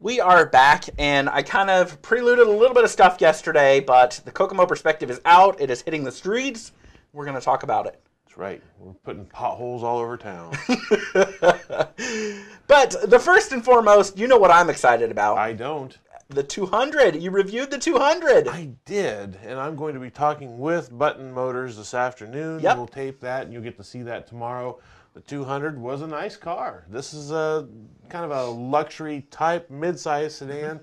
We are back, and I kind of preluded a little bit of stuff yesterday, but the Kokomo perspective is out. It is hitting the streets. We're going to talk about it. That's right. We're putting potholes all over town. But the first and foremost, you know what I'm excited about. I don't. The 200. You reviewed the 200. I did, and I'm going to be talking with Button Motors this afternoon. Yep. We'll tape that, and you'll get to see that tomorrow. The 200 was a nice car. This is a kind of a luxury type mid-size sedan,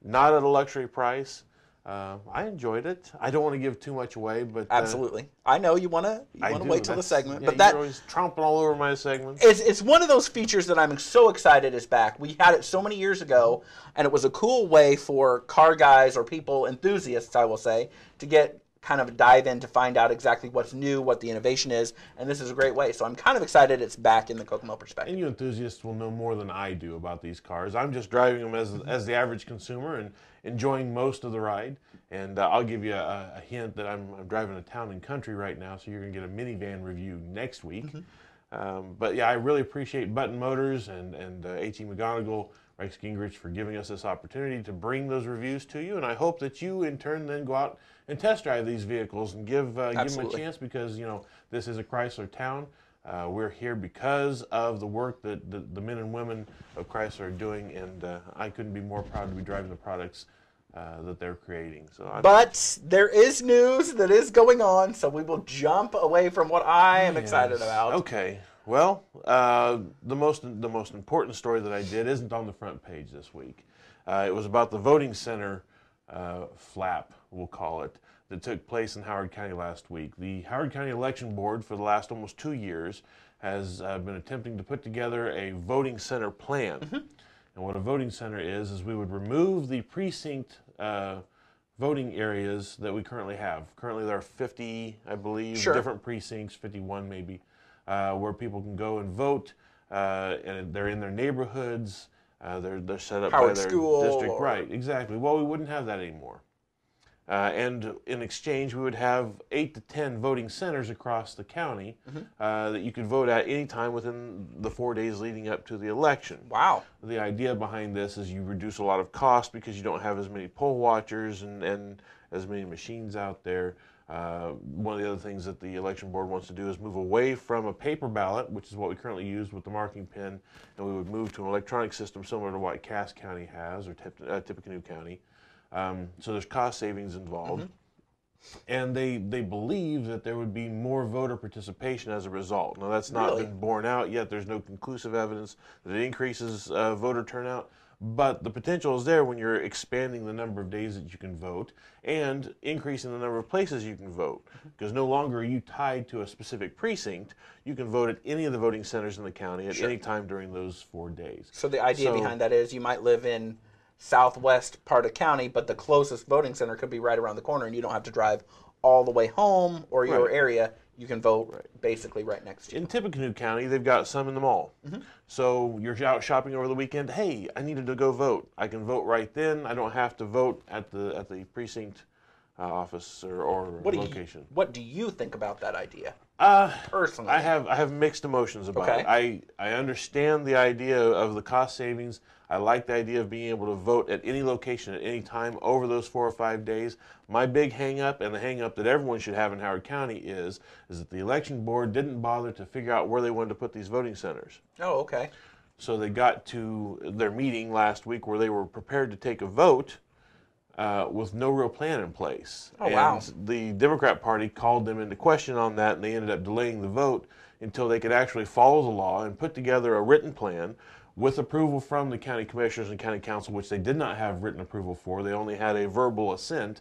not at a luxury price. I enjoyed it. I don't want to give too much away, but Absolutely. I know you want to wait till the segment, yeah, but that you're always tromping all over my segments. it's one of those features that I'm so excited is back. We had it so many years ago, and it was a cool way for car guys or people enthusiasts, I will say, to get kind of dive in to find out exactly what's new, what the innovation is, and this is a great way. So I'm kind of excited it's back in the Kokomo perspective. And you enthusiasts will know more than I do about these cars. I'm just driving them as the average consumer and enjoying most of the ride. And I'll give you a hint that I'm driving a town and country right now, so you're going to get a minivan review next week. But yeah, I really appreciate Button Motors and H.E. McGonigal, Rex Gingrich for giving us this opportunity to bring those reviews to you. And I hope that you, in turn, then go out and test drive these vehicles and give them a chance, because, you know, this is a Chrysler town. We're here because of the work that the men and women of Chrysler are doing, and I couldn't be more proud to be driving the products that they're creating. But there is news that is going on, so we will jump away from what I am excited about. Okay. Well, the most important story that I did isn't on the front page this week. It was about the voting center flap, we'll call it, that took place in Howard County last week. The Howard County Election Board, for the last almost 2 years, has been attempting to put together a voting center plan. And what a voting center is we would remove the precinct voting areas that we currently have. Currently there are 50, I believe, different precincts, 51 maybe, where people can go and vote, and they're in their neighborhoods. They're set up Howard by their School district. Right, exactly. Well, we wouldn't have that anymore. And in exchange, we would have 8 to 10 voting centers across the county that you could vote at any time within the 4 days leading up to the election. Wow. The idea behind this is you reduce a lot of cost because you don't have as many poll watchers and as many machines out there. One of the other things that the election board wants to do is move away from a paper ballot, which is what we currently use with the marking pen, and we would move to an electronic system similar to what Cass County has, or Tippecanoe County. So there's cost savings involved. And they believe that there would be more voter participation as a result. Now, that's not been borne out yet. There's no conclusive evidence that it increases voter turnout. But the potential is there when you're expanding the number of days that you can vote and increasing the number of places you can vote. Because no longer are you tied to a specific precinct. You can vote at any of the voting centers in the county at any time during those 4 days. So the idea behind that is you might live in southwest part of county, but the closest voting center could be right around the corner, and you don't have to drive all the way home or your area. You can vote basically right next to you. In Tippecanoe County, they've got some in the mall. So you're out shopping over the weekend. Hey, I needed to go vote. I can vote right then. I don't have to vote at the precinct office or location. What do you think about that idea? Personally, I have mixed emotions about it. I understand the idea of the cost savings. I like the idea of being able to vote at any location at any time over those 4 or 5 days. My big hang-up, and the hang-up that everyone should have in Howard County, is that the election board didn't bother to figure out where they wanted to put these voting centers. Oh, okay. So they got to their meeting last week where they were prepared to take a vote with no real plan in place. Oh, wow. And the Democrat Party called them into question on that, and they ended up delaying the vote until they could actually follow the law and put together a written plan with approval from the county commissioners and county council, which they did not have written approval for. They only had a verbal assent,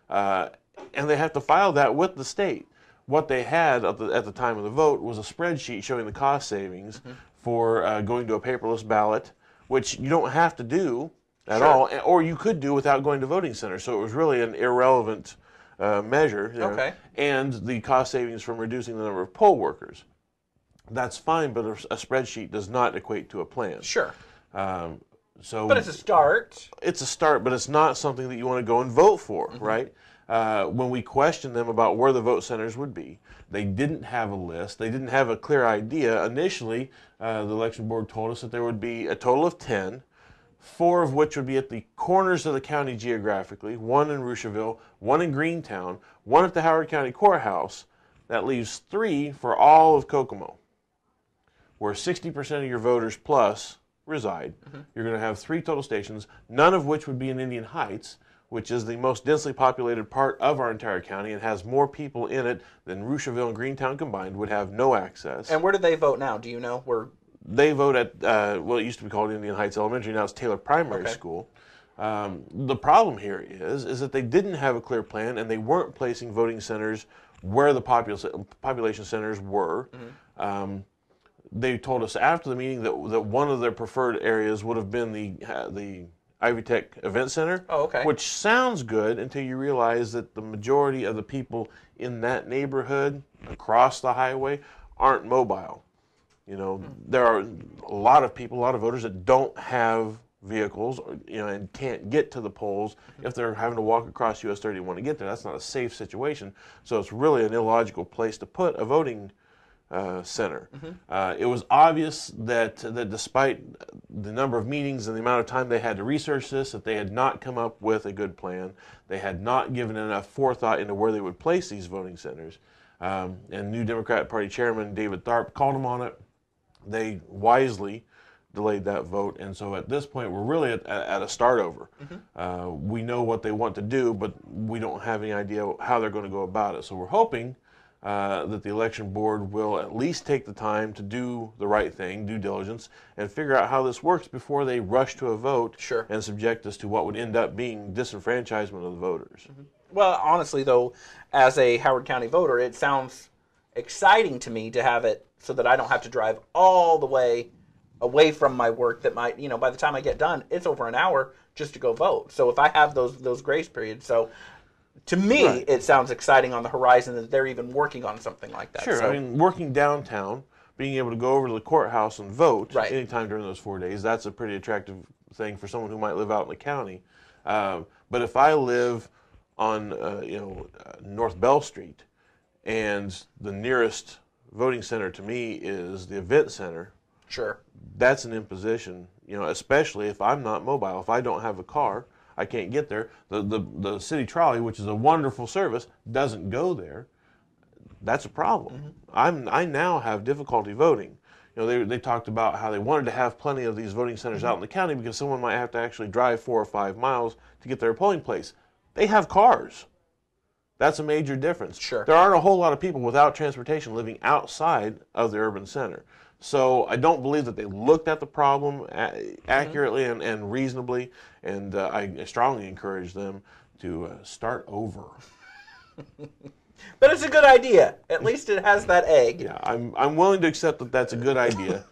and they have to file that with the state. What they had at the time of the vote was a spreadsheet showing the cost savings for going to a paperless ballot, which you don't have to do at all, or you could do without going to voting centers. So it was really an irrelevant measure. You know, and the cost savings from reducing the number of poll workers. That's fine, but a spreadsheet does not equate to a plan. But it's a start. It's a start, but it's not something that you want to go and vote for, right? When we questioned them about where the vote centers would be, they didn't have a list. They didn't have a clear idea. Initially, the election board told us that there would be a total of 10. 4 of which would be at the corners of the county geographically, 1 in Rushville, 1 in Greentown, 1 at the Howard County Courthouse. That leaves 3 for all of Kokomo, where 60% of your voters plus reside. You're going to have 3 total stations, none of which would be in Indian Heights, which is the most densely populated part of our entire county and has more people in it than Rushville and Greentown combined would have no access. And where do they vote now? Do you know? They vote at, well, it used to be called Indian Heights Elementary, now it's Taylor Primary School. The problem here is that they didn't have a clear plan and they weren't placing voting centers where the population centers were. They told us after the meeting that one of their preferred areas would have been the Ivy Tech Event Center, which sounds good until you realize that the majority of the people in that neighborhood across the highway aren't mobile. You know, there are a lot of people, a lot of voters that don't have vehicles, and can't get to the polls if they're having to walk across US 31 to get there. That's not a safe situation. So it's really an illogical place to put a voting center. It was obvious that despite the number of meetings and the amount of time they had to research this, that they had not come up with a good plan. They had not given enough forethought into where they would place these voting centers. And new Democrat Party Chairman David Tharp called them on it. They wisely delayed that vote, and so at this point we're really at a start over. We know what they want to do, but we don't have any idea how they're going to go about it. So we're hoping that the election board will at least take the time to do the right thing, due diligence, and figure out how this works before they rush to a vote and subject us to what would end up being disenfranchisement of the voters. Well, honestly, though, as a Howard County voter, it sounds exciting to me to have it so that I don't have to drive all the way away from my work that might, by the time I get done, it's over an hour just to go vote. So if I have those grace periods, so to me, it sounds exciting on the horizon that they're even working on something like that. Sure, so, I mean, working downtown, being able to go over to the courthouse and vote anytime during those 4 days, that's a pretty attractive thing for someone who might live out in the county. But if I live on, North Bell Street, and the nearest voting center to me is the event center, that's an imposition, especially if I'm not mobile. If I don't have a car, I can't get there. The city trolley, which is a wonderful service, doesn't go there. That's a problem. I now have difficulty voting. They talked about how they wanted to have plenty of these voting centers out in the county because someone might have to actually drive 4 or 5 miles to get their polling place. They have cars. That's a major difference. There aren't a whole lot of people without transportation living outside of the urban center. So I don't believe that they looked at the problem accurately and reasonably, and I strongly encourage them to start over. But it's a good idea. At least it has that egg. Yeah, I'm willing to accept that that's a good idea,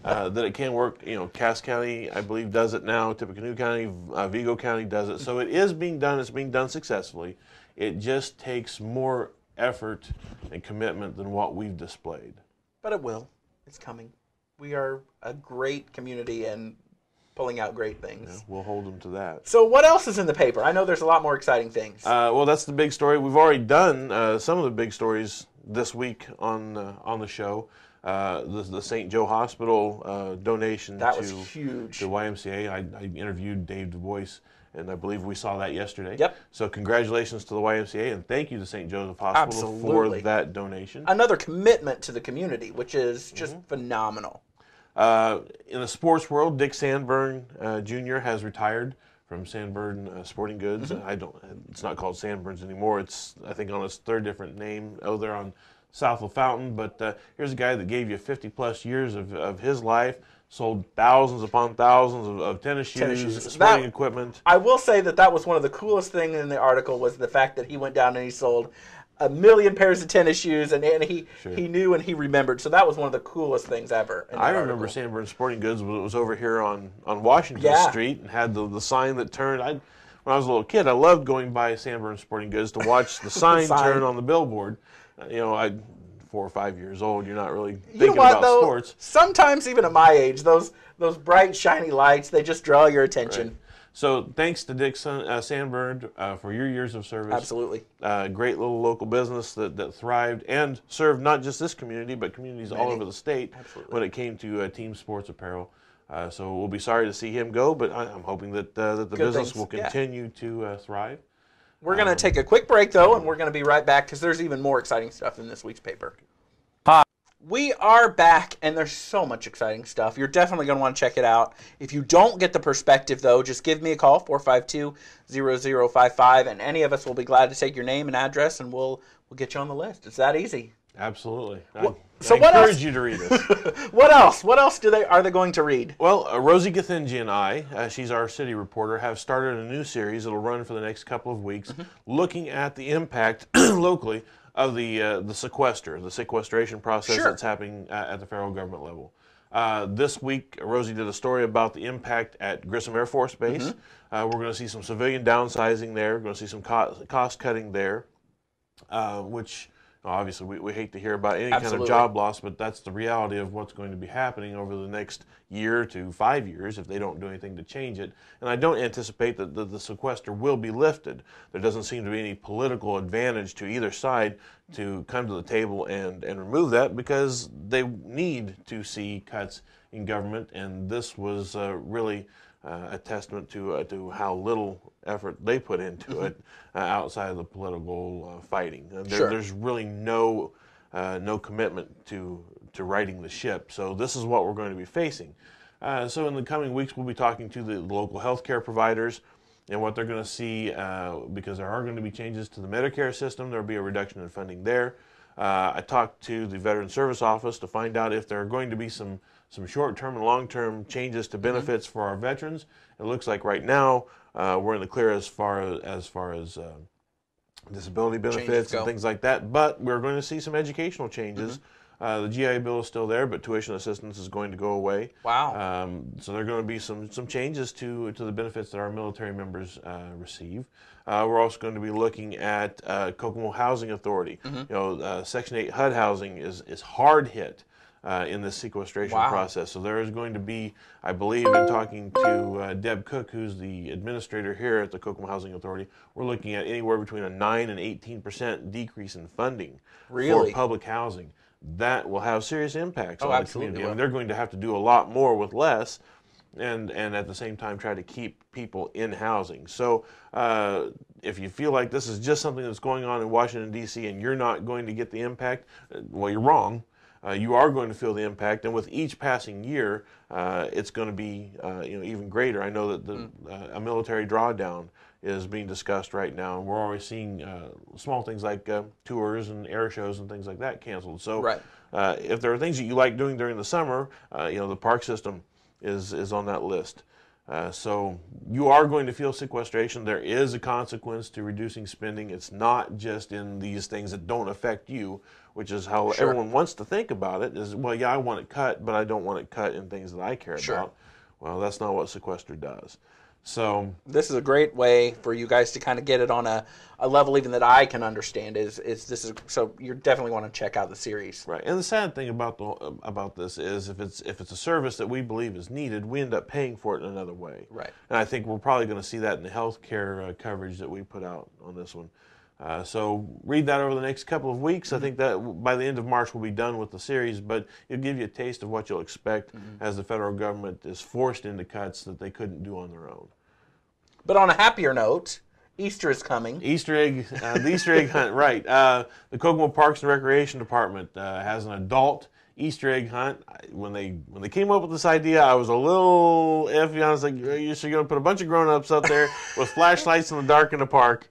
that it can work. Cass County, I believe, does it now. Tippecanoe County, Vigo County does it. So it is being done. It's being done successfully. It just takes more effort and commitment than what we've displayed. But it will. It's coming. We are a great community and pulling out great things. Yeah, we'll hold them to that. So what else is in the paper? I know there's a lot more exciting things. Well, that's the big story. We've already done some of the big stories this week on the show. The St. Joe Hospital donation that was huge. The YMCA. I interviewed Dave Du Bois, and I believe we saw that yesterday. Yep. So congratulations to the YMCA, and thank you to St. Joseph Hospital for that donation. Another commitment to the community, which is just phenomenal. In the sports world, Dick Sanborn Jr. has retired from Sanborn Sporting Goods. It's not called Sanborn's anymore. It's, I think, on its 3rd different name. Oh, they're on South of Fountain. But here's a guy that gave you 50-plus years of his life, sold thousands upon thousands of tennis shoes, sporting equipment. I will say that was one of the coolest things in the article was the fact that he went down and he sold 1 million pairs of tennis shoes, and he knew and he remembered. So that was one of the coolest things ever. I remember Sanborn Sporting Goods was over here on Washington Street and had the sign that turned. When I was a little kid, I loved going by Sanborn Sporting Goods to watch the sign turn on the billboard. 4 or 5 years old, you're not really thinking about sports. Sometimes even at my age, those bright, shiny lights, they just draw your attention. Right. So thanks to Dick Sanborn for your years of service. Absolutely. Great little local business that thrived and served not just this community, but communities all over the state when it came to team sports apparel. So we'll be sorry to see him go, but I'm hoping that the business will continue to thrive. We're going to take a quick break, though, and we're going to be right back because there's even more exciting stuff in this week's paper. We are back, and there's so much exciting stuff. You're definitely going to want to check it out. If you don't get the perspective, though, just give me a call, 452-0055, and any of us will be glad to take your name and address, and we'll get you on the list. It's that easy. Absolutely. I encourage you to read this. What else? What else are they going to read? Well, Rosie Gathinji and I, she's our city reporter, have started a new series. It'll run for the next couple of weeks, looking at the impact locally of the sequestration process that's happening at the federal government level. This week, Rosie did a story about the impact at Grissom Air Force Base. We're going to see some civilian downsizing there. We're going to see some cost cutting there, which obviously we hate to hear about any kind of job loss, but that's the reality of what's going to be happening over the next year to 5 years if they don't do anything to change it. And I don't anticipate that the sequester will be lifted. There doesn't seem to be any political advantage to either side to come to the table and remove that, because they need to see cuts in government, and this was really a testament to how little effort they put into it outside of the political fighting. There's really no commitment to righting the ship. So this is what we're going to be facing. So in the coming weeks, we'll be talking to the local healthcare providers and what they're going to see, because there are going to be changes to the Medicare system. There will be a reduction in funding there. I talked to the Veteran Service Office to find out if there are going to be some short-term and long-term changes to benefits for our veterans. It looks like right now we're in the clear as far as disability benefits and things like that, but we're going to see some educational changes. The GI Bill is still there, but tuition assistance is going to go away. Wow. So there are going to be some changes to the benefits that our military members receive. We're also going to be looking at Kokomo Housing Authority. Section 8 HUD housing is hard hit in this sequestration process. So there is going to be, I believe, in talking to Deb Cook, who's the administrator here at the Kokomo Housing Authority, we're looking at anywhere between a 9 and 18% decrease in funding for public housing. That will have serious impacts on the community. I mean, they're going to have to do a lot more with less, and at the same time try to keep people in housing. So if you feel like this is just something that's going on in Washington, D.C. and you're not going to get the impact, well, you're wrong. You are going to feel the impact, and with each passing year, it's going to be even greater. I know that a military drawdown is being discussed right now, and we're already seeing small things like tours and air shows and things like that canceled. So if there are things that you like doing during the summer, the park system is on that list. So you are going to feel sequestration. There is a consequence to reducing spending. It's not just in these things that don't affect you, which is how everyone wants to think about it, is, well, yeah, I want it cut, but I don't want it cut in things that I care about. Well, that's not what sequester does. So this is a great way for you guys to kind of get it on a level even that I can understand. So you definitely want to check out the series. Right. And the sad thing about this is if it's a service that we believe is needed, we end up paying for it in another way. Right. And I think we're probably going to see that in the health care coverage that we put out on this one. So read that over the next couple of weeks. I think that by the end of March we'll be done with the series, but it'll give you a taste of what you'll expect as the federal government is forced into cuts that they couldn't do on their own. But on a happier note, Easter is coming. The Easter egg hunt, right. The Kokomo Parks and Recreation Department has an adult Easter egg hunt. When they came up with this idea, I was a little iffy. I was like, you're going to put a bunch of grown-ups up there with flashlights in the dark in the park.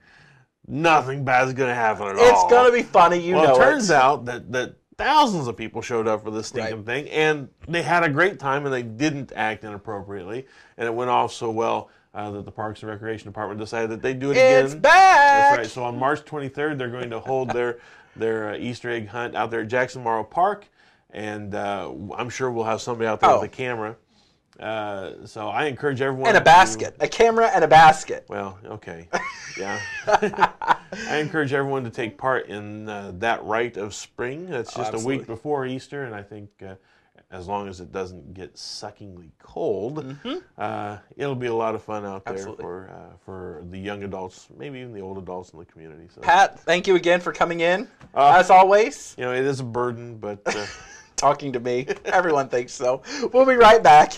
Nothing bad is going to happen at all. It's going to be funny, Well, it turns out that thousands of people showed up for this stinking thing, and they had a great time, and they didn't act inappropriately, and it went off so well that the Parks and Recreation Department decided that they'd do it again. It's back! That's right. So on March 23rd, they're going to hold their Easter egg hunt out there at Jackson Morrow Park, and I'm sure we'll have somebody out there with a camera. So I encourage everyone. And a basket. A camera and a basket. Well, okay. Yeah. I encourage everyone to take part in that rite of spring. That's just a week before Easter, and I think as long as it doesn't get suckingly cold, it'll be a lot of fun out there for the young adults, maybe even the old adults in the community. So. Pat, thank you again for coming in, as always. It is a burden, but... Talking to me. Everyone thinks so. We'll be right back.